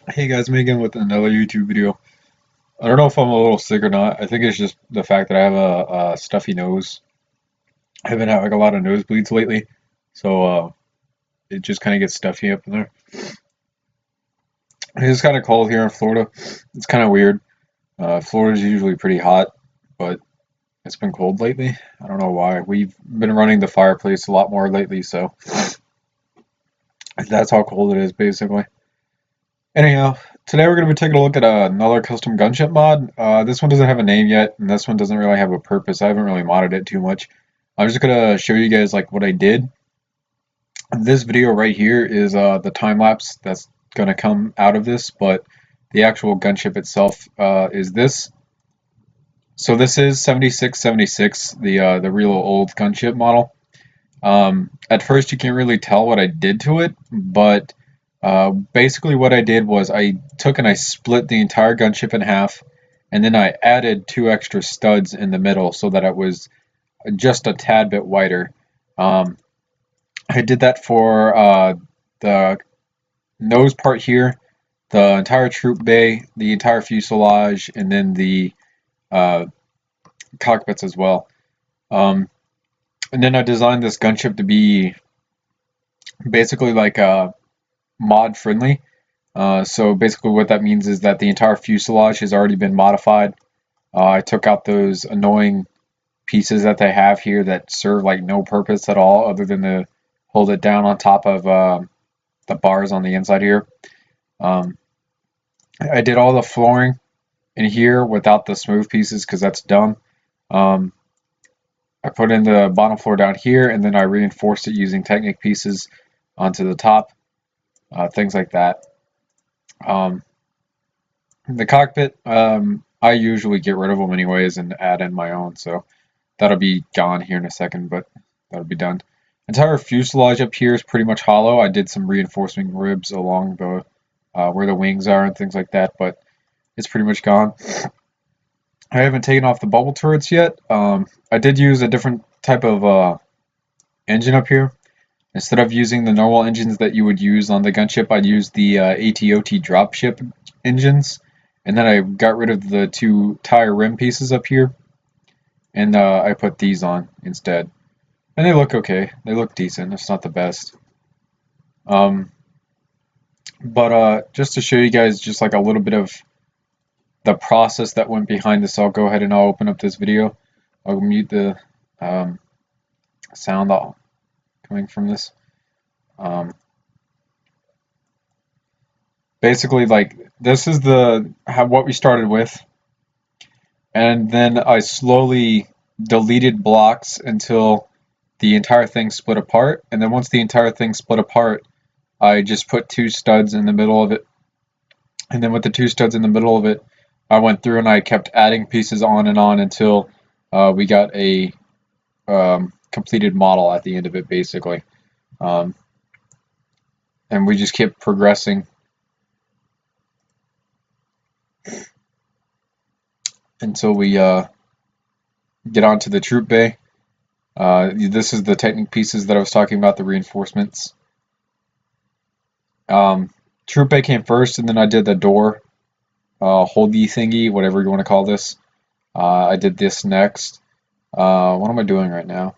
Hey guys, me again with another YouTube video. I don't know if I'm a little sick or not. I think it's just the fact that I have a stuffy nose. I've been having a lot of nosebleeds lately, so it just kind of gets stuffy up in there. It's kind of cold here in Florida. It's kind of weird. Florida's usually pretty hot, but it's been cold lately. I don't know why. We've been running the fireplace a lot more lately, so that's how cold it is basically. Anyhow, today we're going to be taking a look at another custom gunship mod. This one doesn't have a name yet, and this one doesn't really have a purpose. I haven't really modded it too much. I'm just going to show you guys like what I did. This video right here is the time lapse that's going to come out of this, but the actual gunship itself is this. So this is 7676, the real old gunship model. At first you can't really tell what I did to it, but basically what I did was I took and I split the entire gunship in half, and then I added two extra studs in the middle so that it was just a tad bit wider. Um, I did that for the nose part here, the entire troop bay, the entire fuselage, and then the uh, cockpits as well. Um, and then I designed this gunship to be basically like mod friendly. So basically what that means is that the entire fuselage has already been modified. I took out those annoying pieces that they have here that serve like no purpose at all other than to hold it down on top of the bars on the inside here. Um, I did all the flooring in here without the smooth pieces because that's dumb. Um, I put in the bottom floor down here, and then I reinforced it using Technic pieces onto the top, things like that. Um, the cockpit, I usually get rid of them anyways and add in my own, so that'll be gone here in a second, but that'll be done. Entire fuselage up here is pretty much hollow. I did some reinforcing ribs along the where the wings are and things like that, but it's pretty much gone. I haven't taken off the bubble turrets yet. I did use a different type of engine up here. Instead of using the normal engines that you would use on the gunship, I'd use the ATOT dropship engines, and then I got rid of the two tire rim pieces up here, and I put these on instead. And they look okay. They look decent. It's not the best. Um, but just to show you guys just like a little bit of the process that went behind this, I'll go ahead and I'll open up this video. I'll mute the um, sound coming from this. Um, basically, like this is what we started with, and then I slowly deleted blocks until the entire thing split apart. And then once the entire thing split apart, I just put two studs in the middle of it. And then with the two studs in the middle of it, I went through and I kept adding pieces on and on until we got a completed model at the end of it, basically. Um, and we just kept progressing until we get onto the troop bay. This is the Technic pieces that I was talking about, the reinforcements. Troop bay came first, and then I did the door holdy thingy, whatever you want to call this. I did this next. What am I doing right now?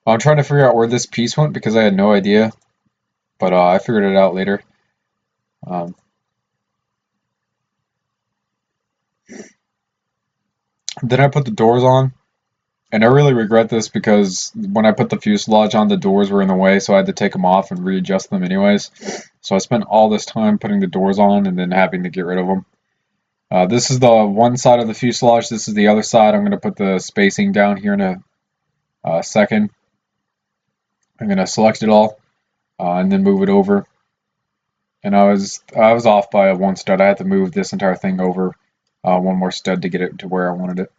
I'm trying to figure out where this piece went because I had no idea, but I figured it out later. Um, then I put the doors on, and I really regret this because when I put the fuselage on, the doors were in the way, so I had to take them off and readjust them anyways. So I spent all this time putting the doors on and then having to get rid of them. This is the one side of the fuselage, this is the other side. I'm going to put the spacing down here in a second. I'm going to select it all and then move it over. And I was off by one stud. I had to move this entire thing over one more stud to get it to where I wanted it.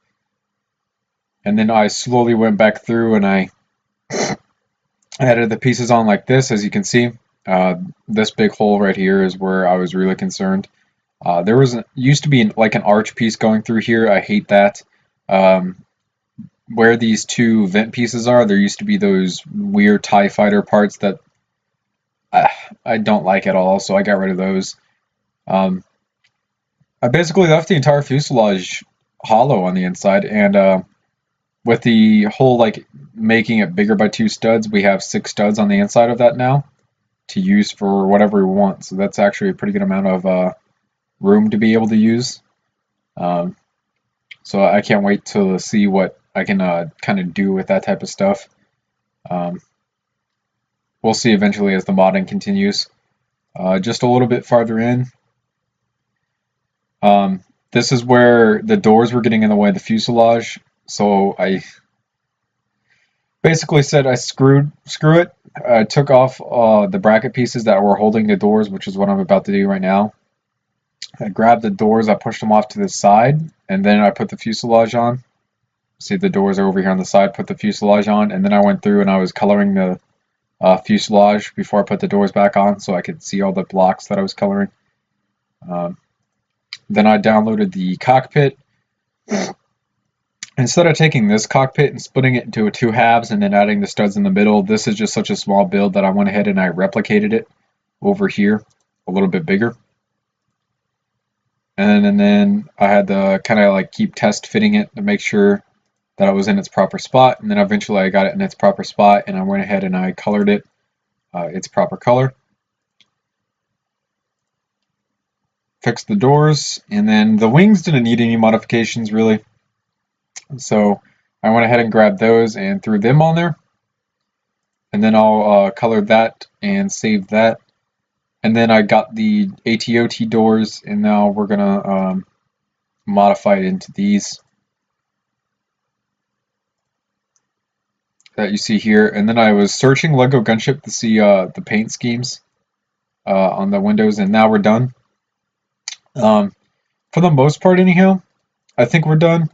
And then I slowly went back through and I added the pieces on like this. As you can see, this big hole right here is where I was really concerned. There used to be like an arch piece going through here. I hate that. Where these two vent pieces are, there used to be those weird TIE fighter parts that I don't like at all, so I got rid of those. I basically left the entire fuselage hollow on the inside, and with the whole like making it bigger by 2 studs, we have 6 studs on the inside of that now to use for whatever we want. So that's actually a pretty good amount of room to be able to use. So I can't wait to see what I can kind of do with that type of stuff. We'll see eventually as the modding continues. Just a little bit farther in, this is where the doors were getting in the way of the fuselage, so I basically said screw it. I took off the bracket pieces that were holding the doors, which is what I'm about to do right now. I grabbed the doors, I pushed them off to the side, and then I put the fuselage on. See, the doors are over here on the side, put the fuselage on, and then I went through and I was coloring the fuselage before I put the doors back on so I could see all the blocks that I was coloring. Then I downloaded the cockpit. Instead of taking this cockpit and splitting it into 2 halves and then adding the studs in the middle, this is just such a small build that I went ahead and I replicated it over here a little bit bigger. And then I had to kind of like keep test fitting it to make sure that it was in its proper spot. And then eventually I got it in its proper spot and I went ahead and I colored it its proper color. Fixed the doors, and then the wings didn't need any modifications really. So I went ahead and grabbed those and threw them on there. And then I'll color that and save that. And then I got the ATOT doors, and now we're gonna modify it into these that you see here. And then I was searching Lego Gunship to see the paint schemes on the windows, and now we're done. For the most part anyhow, I think we're done.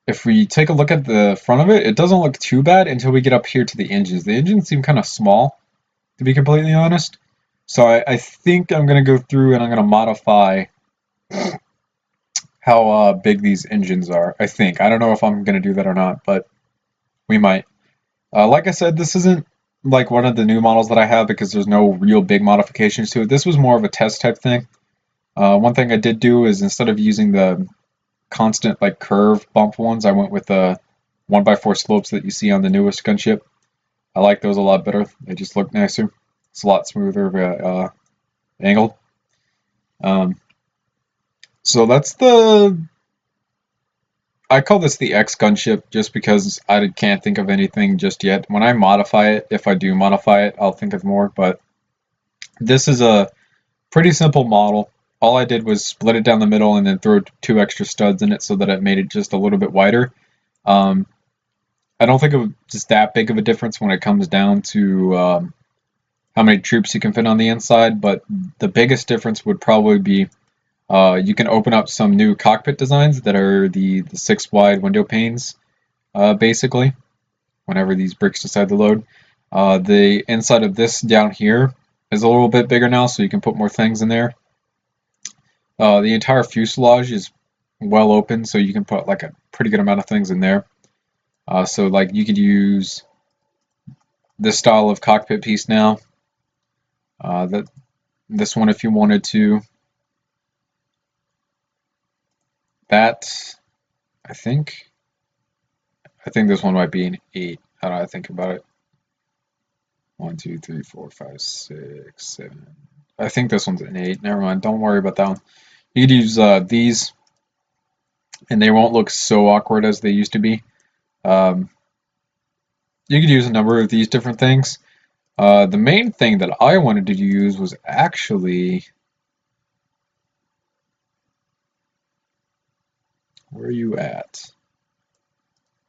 If we take a look at the front of it, it doesn't look too bad until we get up here to the engines. The engines seem kind of small, to be completely honest. So I think I'm going to go through and I'm going to modify how big these engines are, I think. I don't know if I'm going to do that or not, but we might. Like I said, this isn't like one of the new models that I have because there's no real big modifications to it. This was more of a test type thing. One thing I did do is instead of using the constant like curve bump ones, I went with the 1x4 slopes that you see on the newest Gunship. I like those a lot better. They just look nicer. It's a lot smoother of a angle. So that's I call this the X Gunship just because I can't think of anything just yet. When I modify it, if I do modify it, I'll think of more, but this is a pretty simple model. All I did was split it down the middle and then throw 2 extra studs in it so that it made it just a little bit wider. I don't think it was just that big of a difference when it comes down to how many troops you can fit on the inside, but the biggest difference would probably be you can open up some new cockpit designs that are the 6 wide window panes, basically, whenever these bricks decide to load. The inside of this down here is a little bit bigger now, so you can put more things in there. The entire fuselage is well open, so you can put like a pretty good amount of things in there. So like you could use this style of cockpit piece now. This one if you wanted to. That I think this one might be an 8. How do I think about it? 1, 2, 3, 4, 5, 6, 7. I think this one's an 8. Never mind. Don't worry about that one. You could use these, and they won't look so awkward as they used to be. You could use a number of these different things. The main thing that I wanted to use was actually... Where are you at?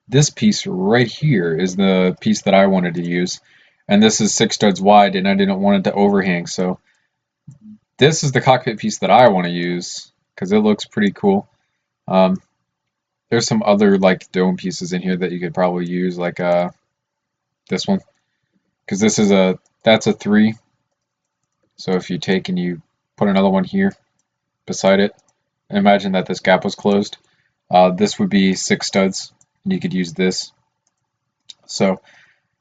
This piece right here is the piece that I wanted to use. And this is 6 studs wide, and I didn't want it to overhang, so this is the cockpit piece that I want to use because it looks pretty cool. There's some other like dome pieces in here that you could probably use, like this one, because this is that's a 3. So if you take and you put another one here beside it, and imagine that this gap was closed, this would be 6 studs, and you could use this. So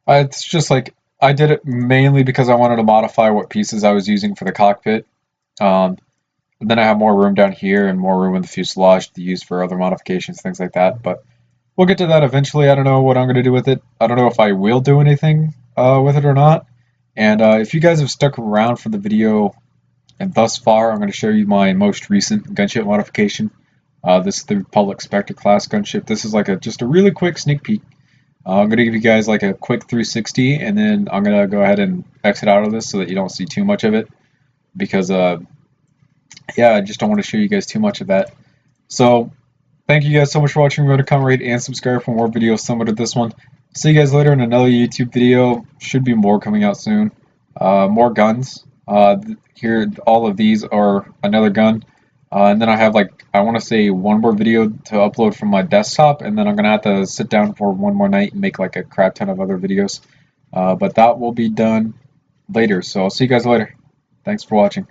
it's just like I did it mainly because I wanted to modify what pieces I was using for the cockpit. Um, then I have more room down here and more room in the fuselage to use for other modifications, things like that. But we'll get to that eventually. I don't know what I'm going to do with it. I don't know if I will do anything with it or not. And if you guys have stuck around for the video and thus far, I'm going to show you my most recent gunship modification. This is the Republic Spectre class gunship. This is like just a really quick sneak peek. I'm going to give you guys like a quick 360, and then I'm going to go ahead and exit out of this so that you don't see too much of it. Because, yeah, I just don't want to show you guys too much of that. So, thank you guys so much for watching. Remember to comment, rate, and subscribe for more videos similar to this one. See you guys later in another YouTube video. Should be more coming out soon. More guns. Here, all of these are another gun. And then I have like, I want to say one more video to upload from my desktop, and then I'm going to have to sit down for one more night and make like a crap ton of other videos. But that will be done later. So I'll see you guys later. Thanks for watching.